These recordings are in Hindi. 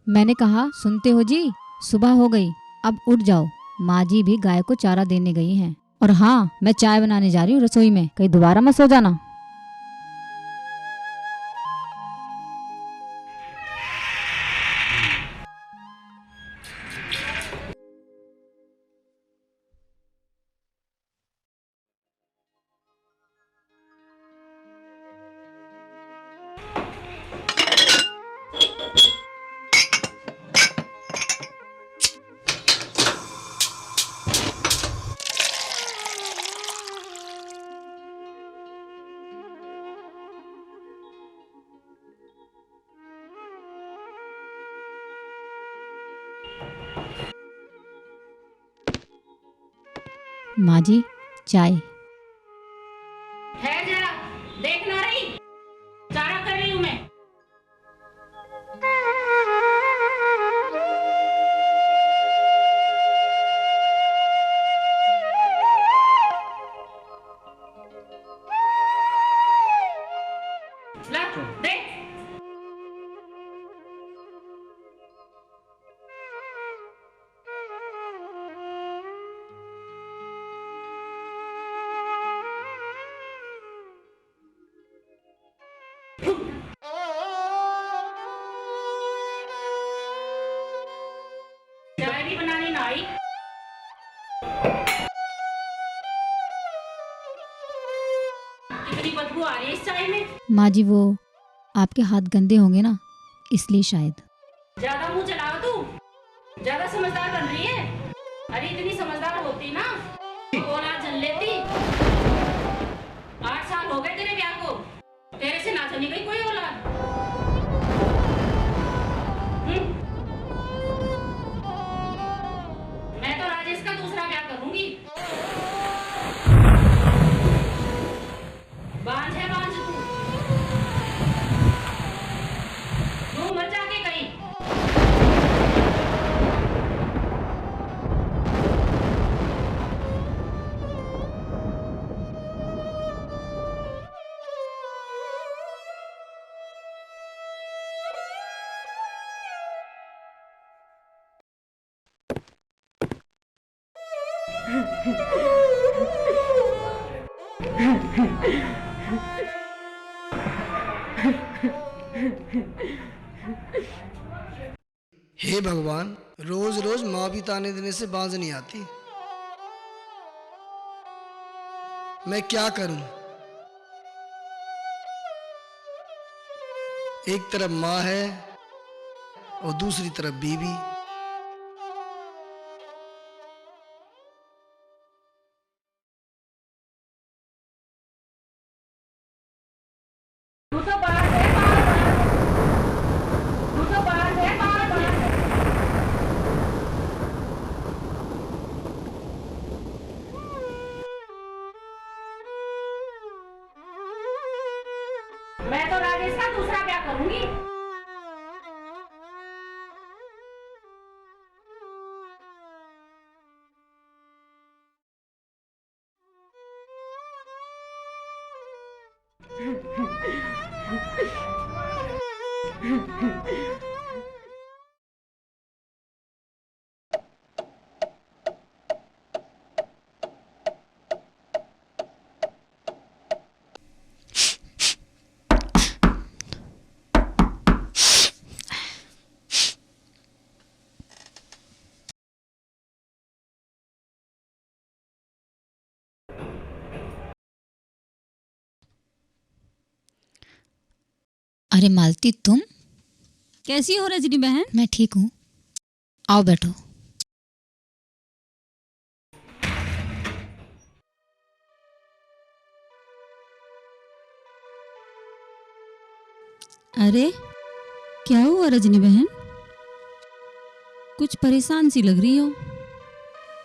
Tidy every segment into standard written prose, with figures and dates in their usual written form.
मैंने कहा सुनते हो जी, सुबह हो गई, अब उठ जाओ। माँ जी भी गाय को चारा देने गई हैं। और हाँ, मैं चाय बनाने जा रही हूँ रसोई में, कहीं दोबारा मत सो जाना। माँ जी, चाय। ठहर जरा, देख ना रही, चारा कर रही हूँ मैं। ला, देख। चाय भी बनाने ना आई। कितनी बदबू आ रही है इस चाय में। माँ जी, वो आपके हाथ गंदे होंगे ना, इसलिए शायद। ज्यादा मुंह चलाओ तू, ज्यादा समझदार बन रही है। अरे इतनी समझदार होती ना तो औलाद जन लेती। 8 साल हो गए तेरे ब्याह को, तेरे से ना चली गई कोई औलाद। मैं तो राजेश का दूसरा ब्याह करूंगी। बांझ है बांझ तू मर जाके कहीं। हे भगवान, रोज रोज माँ भी ताने देने से बाज नहीं आती। मैं क्या करूं? एक तरफ माँ है और दूसरी तरफ बीवी। तू तो बाहर है बाहर, तू तो बाहर है बाहर। मैं तो राजेश का दूसरा ब्याह करूंगी। अरे मालती, तुम कैसी हो रजनी बहन? मैं ठीक हूँ, आओ बैठो। अरे क्या हुआ रजनी बहन, कुछ परेशान सी लग रही हो।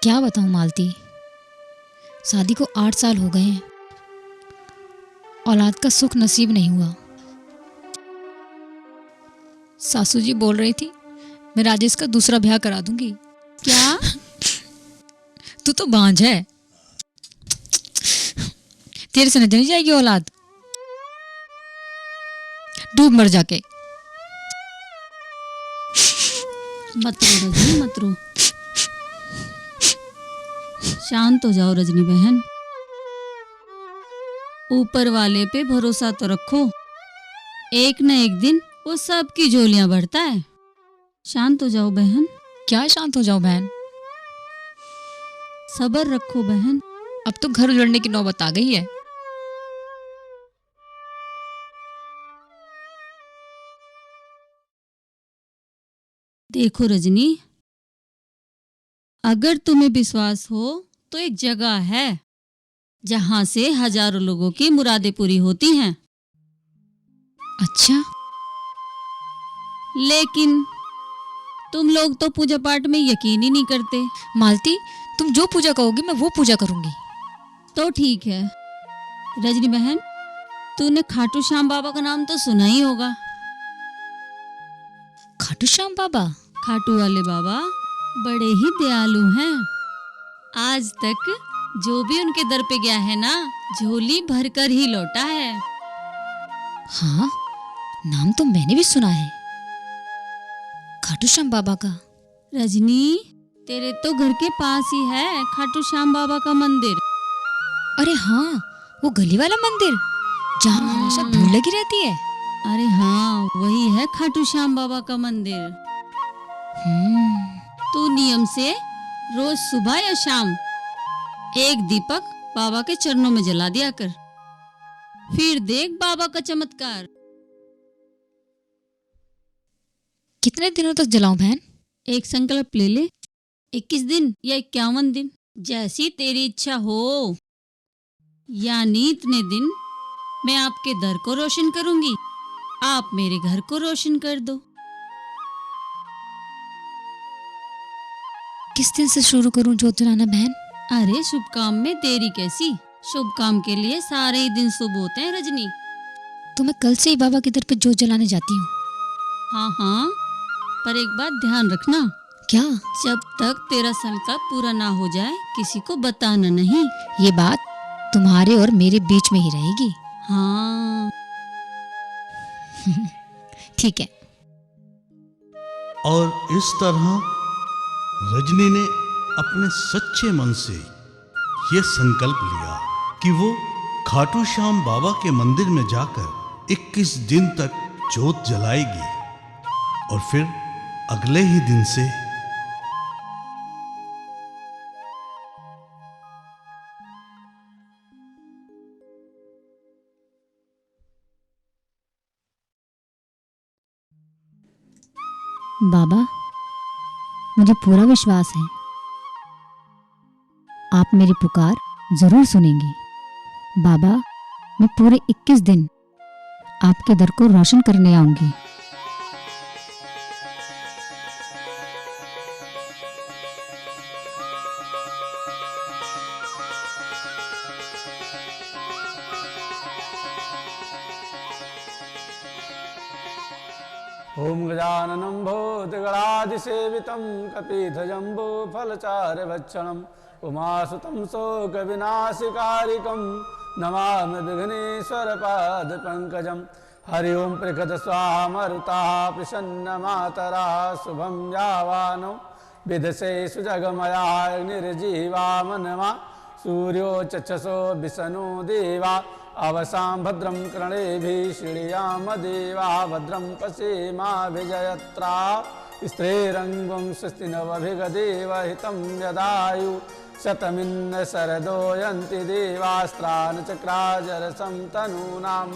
क्या बताऊँ मालती, शादी को 8 साल हो गए हैं, औलाद का सुख नसीब नहीं हुआ। सासू जी बोल रही थी मैं राजेश का दूसरा ब्याह करा दूंगी। क्या? तू तो बांझ है, तेरे से न जनी जाएगी औलाद, डूब मर जाके। मत रो रजनी, मत रो। शांत हो जाओ रजनी बहन। ऊपर वाले पे भरोसा तो रखो, एक न एक दिन वो सबकी झोलियां भरता है। शांत हो जाओ बहन। क्या शांत हो जाओ बहन? सब्र रखो बहन। अब तो घर उजड़ने की नौबत आ गई है। देखो रजनी, अगर तुम्हें विश्वास हो तो एक जगह है जहां से हजारों लोगों की मुरादें पूरी होती हैं। अच्छा, लेकिन तुम लोग तो पूजा पाठ में यकीन ही नहीं करते। मालती, तुम जो पूजा कहोगी मैं वो पूजा करूंगी। तो ठीक है रजनी बहन, तूने खाटू श्याम बाबा का नाम तो सुना ही होगा। खाटू श्याम बाबा? खाटू वाले बाबा बड़े ही दयालु हैं। आज तक जो भी उनके दर पे गया है ना, झोली भरकर ही लौटा है। हाँ, नाम तो मैंने भी सुना है खाटू श्याम बाबा का। रजनी, तेरे तो घर के पास ही है खाटू श्याम बाबा का मंदिर। अरे हाँ, वो गली वाला मंदिर जहाँ हमेशा भीड़ लगी रहती है। अरे हाँ, वही है खाटू श्याम बाबा का मंदिर। तू नियम से रोज सुबह या शाम एक दीपक बाबा के चरणों में जला दिया कर, फिर देख बाबा का चमत्कार। कितने दिनों तक जलाऊं बहन? एक संकल्प ले ले, 21 दिन या 51 दिन, जैसी तेरी इच्छा हो। यानी इतने दिन मैं आपके दर को रोशन करूंगी, आप मेरे घर को रोशन कर दो। किस दिन से शुरू करूं जोत जलाना बहन? अरे शुभ काम में देरी कैसी, शुभ काम के लिए सारे ही दिन शुभ होते हैं रजनी। तो मैं कल से ही बाबा के दर पे जोत जलाने जाती हूँ। हाँ हाँ, पर एक बात ध्यान रखना। क्या? जब तक तेरा संकल्प पूरा ना हो जाए किसी को बताना नहीं। ये बात तुम्हारे और मेरे बीच में ही रहेगी। हाँ ठीक है। और इस तरह रजनी ने अपने सच्चे मन से ये संकल्प लिया कि वो खाटू श्याम बाबा के मंदिर में जाकर 21 दिन तक जोत जलाएगी। और फिर अगले ही दिन से बाबा, मुझे पूरा विश्वास है आप मेरी पुकार जरूर सुनेंगे। बाबा, मैं पूरे 21 दिन आपके दर को रोशन करने आऊंगी। ओम गजाननं भूतगणाधिसेवितं कपिध्वजम्बो फलचार्यभक्षणम् उमासुतं शोकविनाशकारिकं नमामि विघ्नेश्वरपादपङ्कजं। हरि ओं प्रकट स्वाहा मरुताः प्रसन्नमातरा शुभं यावानो विदसे सुजगमया निर्जीवामनमा सूर्यो चक्षसो विष्णु देवा अवसां भद्रं कर्णेभिः श्रीयाम देवा भद्रं पश्येमाभिजयत्रा स्त्रीरङ्गं स्वस्तिनवभिगदेवहितं यदायु शतमिन्न शरदो यन्ति देवास्त्राणचक्राजरसं तनूनां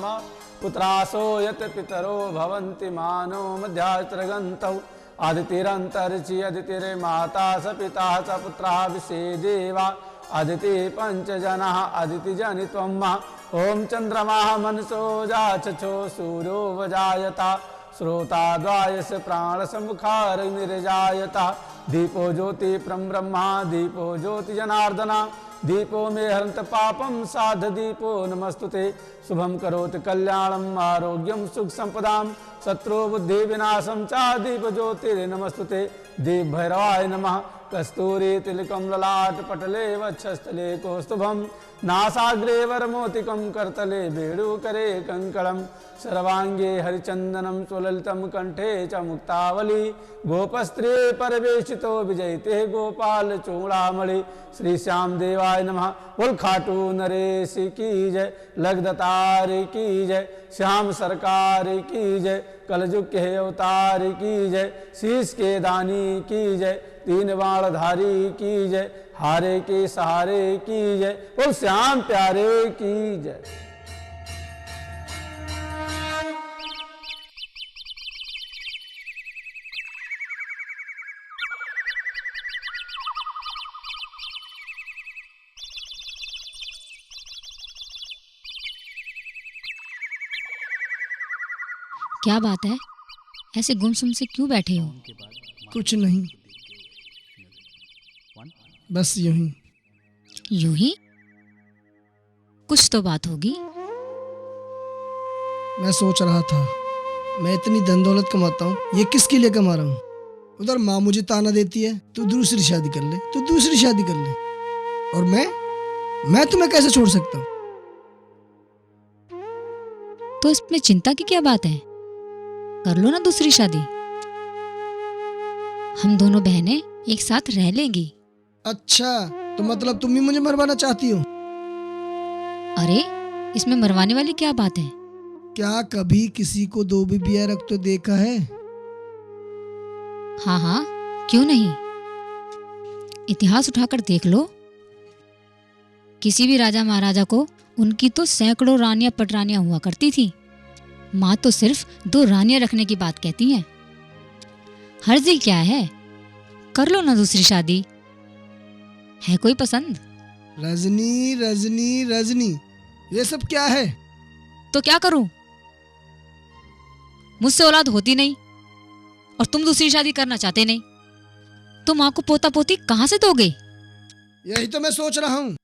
पुत्रासो यत् पितरो भवन्ति मानो मध्यास्त्रगन्तौ आदितिरन्तरिचि अदितिर्माता स पिता स पुत्रः विषे देवा अदिति पंचजनः अदितिजनित्वं ओम चंद्रमा मनसो जाचो सूर्यो वजायता श्रोताद्वायस प्राण समुखार निर्जायता दीपो ज्योति ब्रह्मा दीपो ज्योति जनार्दना दीपो मे हरन्त पापम साध दीपो नमस्तुते शुभम करोति कल्याणम आरोग्यम सुख संपदां शत्रु बुद्धि विनाशम च दीप ज्योतिर्नमस्तुते दीप भैरवाय नमः कस्तूरी तिलकम ललाट पटले वक्षस्थले कौस्तुभम नासाग्रे वरमोतिकं करतले वेणुकरे कंकणम सर्वांगे हरिचंदनम सुललितम कंठे च मुक्तावली गोपस्त्रे परवेशितो विजयते गोपाल चूड़ामणि। श्री श्याम देवाय नमः। बोल खाटू नरेश की जय, लगदतार की जय, श्याम सरकार की जय, कलजुग के अवतार की जय, शीश के दानी की जय, तीन बाणधारी की जय, हारे के सहारे की जय, बोल श्याम प्यारे की जय। क्या बात है, ऐसे गुमसुम से क्यों बैठे हो? कुछ नहीं, बस यूं ही। यूं ही? कुछ तो बात होगी। मैं सोच रहा था, मैं इतनी धन दौलत कमाता हूँ, ये किसके लिए कमा रहा हूँ? उधर माँ मुझे ताना देती है, तू दूसरी शादी कर ले, तू दूसरी शादी कर ले, और मैं तुम्हें कैसे छोड़ सकता हूँ? तो इसमें चिंता की क्या बात है? कर लो ना दूसरी शादी। हम दोनों बहनें एक साथ रह लेंगी। अच्छा, तो मतलब तुम भी मुझे मरवाना चाहती हो? अरे, इसमें मरवाने वाली क्या बात है? क्या कभी किसी को दो बीबियां रख तो देखा है? हाँ हाँ, क्यों नहीं। इतिहास उठाकर देख लो। किसी भी राजा महाराजा को उनकी तो सैकड़ों रानियां पटरानियां हुआ करती थी। माँ तो सिर्फ 2 रानियां रखने की बात कहती हैं। हर्जी क्या है, कर लो ना दूसरी शादी। है कोई पसंद? रजनी रजनी रजनी, ये सब क्या है? तो क्या करूं? मुझसे औलाद होती नहीं और तुम दूसरी शादी करना चाहते नहीं, तो माँ को पोता पोती कहाँ से दोगे? यही तो मैं सोच रहा हूँ।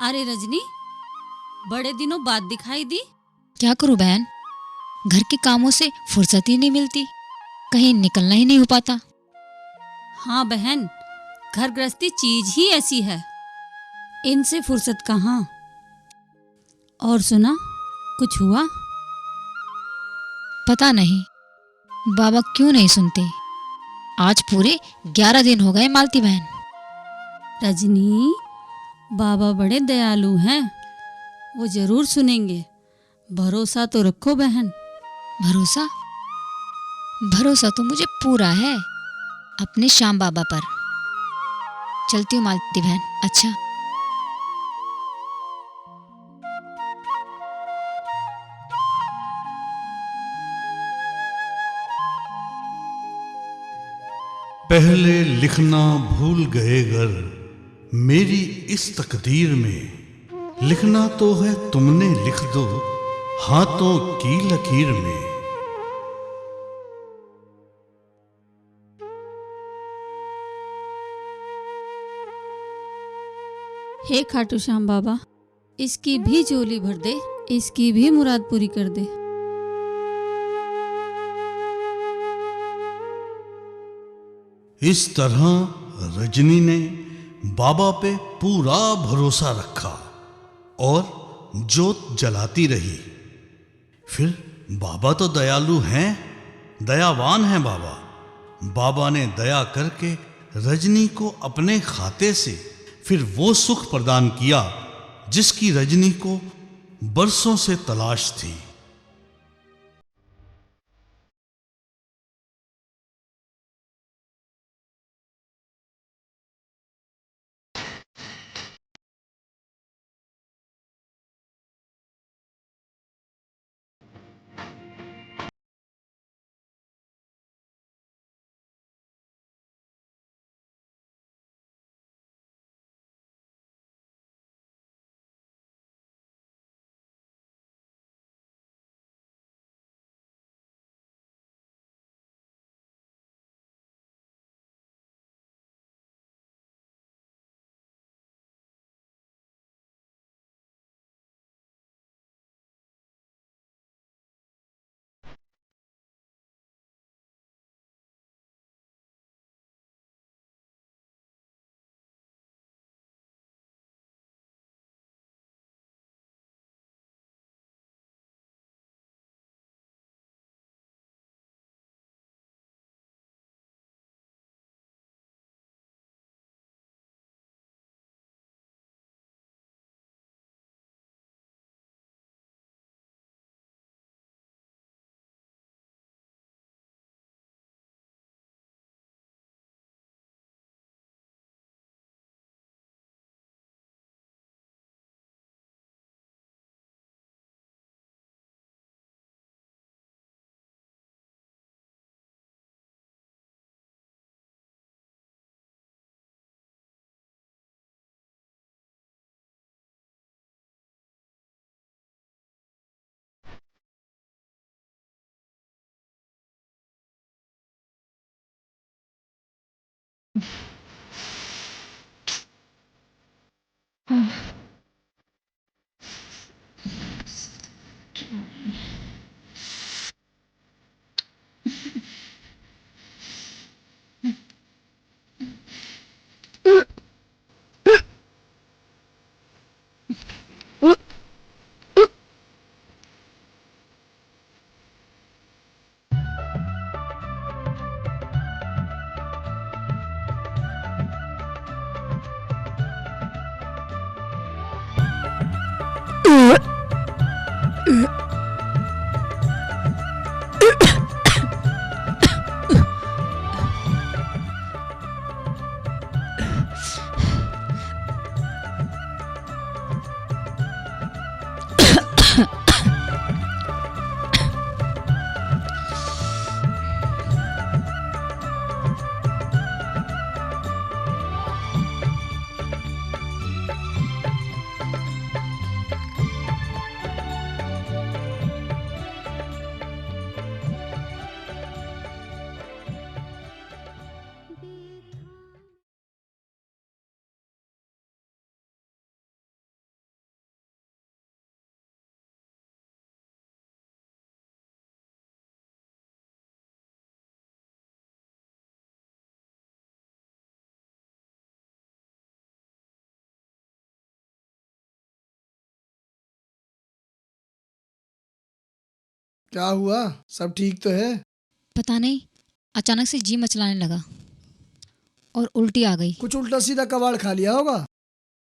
अरे रजनी, बड़े दिनों बाद दिखाई दी। क्या करूं बहन, घर के कामों से फुर्सत ही नहीं मिलती, कहीं निकलना ही नहीं हो पाता। हाँ बहन, घर गृहस्थी चीज ही ऐसी है, इनसे फुर्सत कहाँ। और सुना, कुछ हुआ? पता नहीं बाबा क्यों नहीं सुनते। आज पूरे 11 दिन हो गए मालती बहन। रजनी, बाबा बड़े दयालु हैं, वो जरूर सुनेंगे, भरोसा तो रखो बहन। भरोसा? भरोसा तो मुझे पूरा है अपने श्याम बाबा पर। चलती हूँ मालती बहन। अच्छा। पहले लिखना भूल गए गर मेरी इस तकदीर में, लिखना तो है तुमने लिख दो हाथों की लकीर में। हे खाटू श्याम बाबा, इसकी भी झोली भर दे, इसकी भी मुराद पूरी कर दे। इस तरह रजनी ने बाबा पे पूरा भरोसा रखा और जोत जलाती रही। फिर बाबा तो दयालु हैं, दयावान हैं बाबा। बाबा ने दया करके रजनी को अपने खाते से फिर वो सुख प्रदान किया जिसकी रजनी को बरसों से तलाश थी। क्या हुआ? सब ठीक तो है? पता नहीं, अचानक से जी मचलाने लगा और उल्टी आ गई। कुछ उल्टा सीधा कबाड़ खा लिया होगा।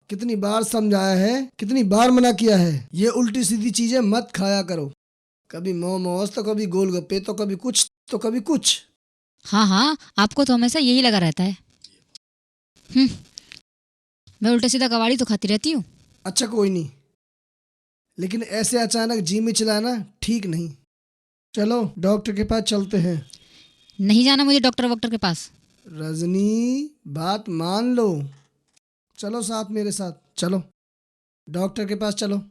कितनी बार समझाया है, कितनी बार मना किया है, ये उल्टी सीधी चीजें मत खाया करो। कभी मोमोज तो कभी गोलगप्पे तो कभी कुछ तो कभी कुछ। हाँ हाँ, आपको तो हमेशा यही लगा रहता है। मैं उल्टा सीधा कबाड़ी तो खाती रहती हूँ। अच्छा कोई नहीं, लेकिन ऐसे अचानक जी में चलाना ठीक नहीं। चलो डॉक्टर के पास चलते हैं। नहीं जाना मुझे डॉक्टर वॉक्टर के पास। रजनी, बात मान लो। चलो साथ, मेरे साथ चलो, डॉक्टर के पास चलो।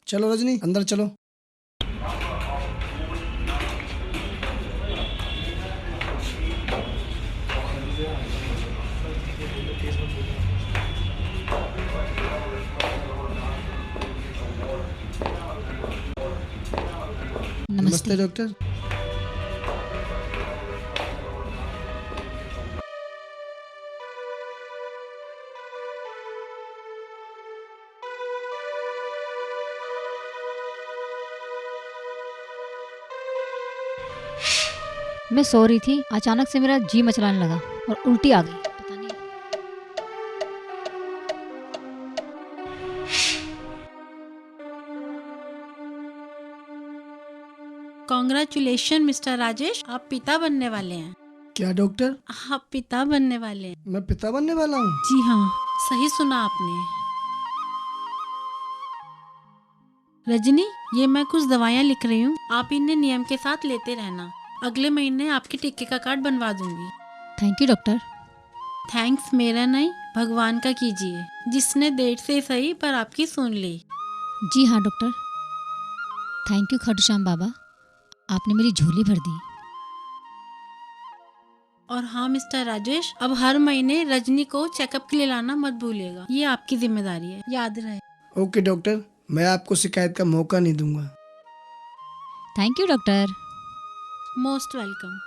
चलो रजनी, अंदर चलो। नमस्ते डॉक्टर। मैं सो रही थी, अचानक से मेरा जी मचलाने लगा और उल्टी आ गई। पता नहीं। कॉन्ग्रेचुलेशन मिस्टर राजेश, आप पिता बनने वाले हैं। क्या डॉक्टर? आप पिता बनने वाले हैं। मैं पिता बनने वाला हूँ? जी हाँ, सही सुना आपने। रजनी, ये मैं कुछ दवाइयाँ लिख रही हूँ, आप इन्हें नियम के साथ लेते रहना। अगले महीने आपके टीके का कार्ड बनवा दूंगी। Thank you doctor. थैंक्स मेरा नहीं, भगवान का कीजिए, जिसने देर से सही पर आपकी सुन ली। जी हाँ doctor, thank you Khatu Shyam Baba, आपने मेरी झोली भर दी। और हाँ मिस्टर राजेश, अब हर महीने रजनी को चेकअप के लिए लाना मत भूलिएगा, ये आपकी जिम्मेदारी है, याद रहे। ओके डॉक्टर, मैं आपको शिकायत का मौका नहीं दूंगा। Thank you doctor. Most welcome.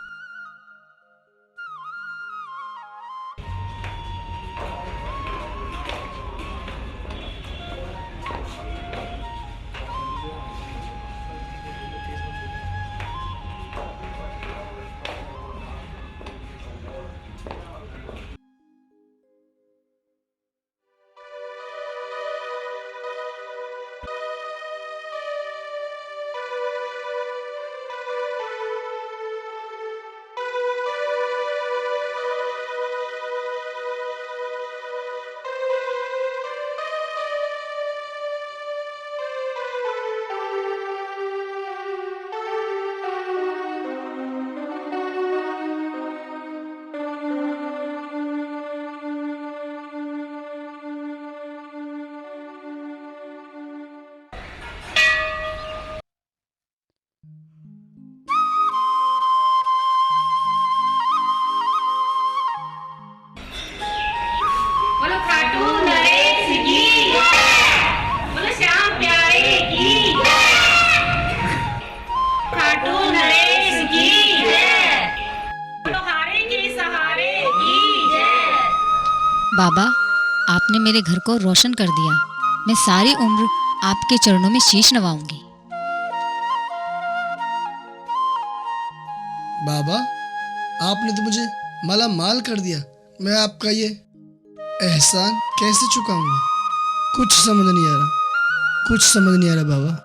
बोलो खाटू नरेश की, बोलो श्याम प्यारे की, खाटू नरेश की जय, बोलो हारे के सहारे की जय। बाबा, आपने मेरे घर को रोशन कर दिया। मैं सारी उम्र आपके चरणों में शीश नवाऊंगी। बाबा, आपने तो मुझे माला माल कर दिया। मैं आपका ये एहसान कैसे चुकाऊंगा? कुछ समझ नहीं आ रहा, कुछ समझ नहीं आ रहा बाबा।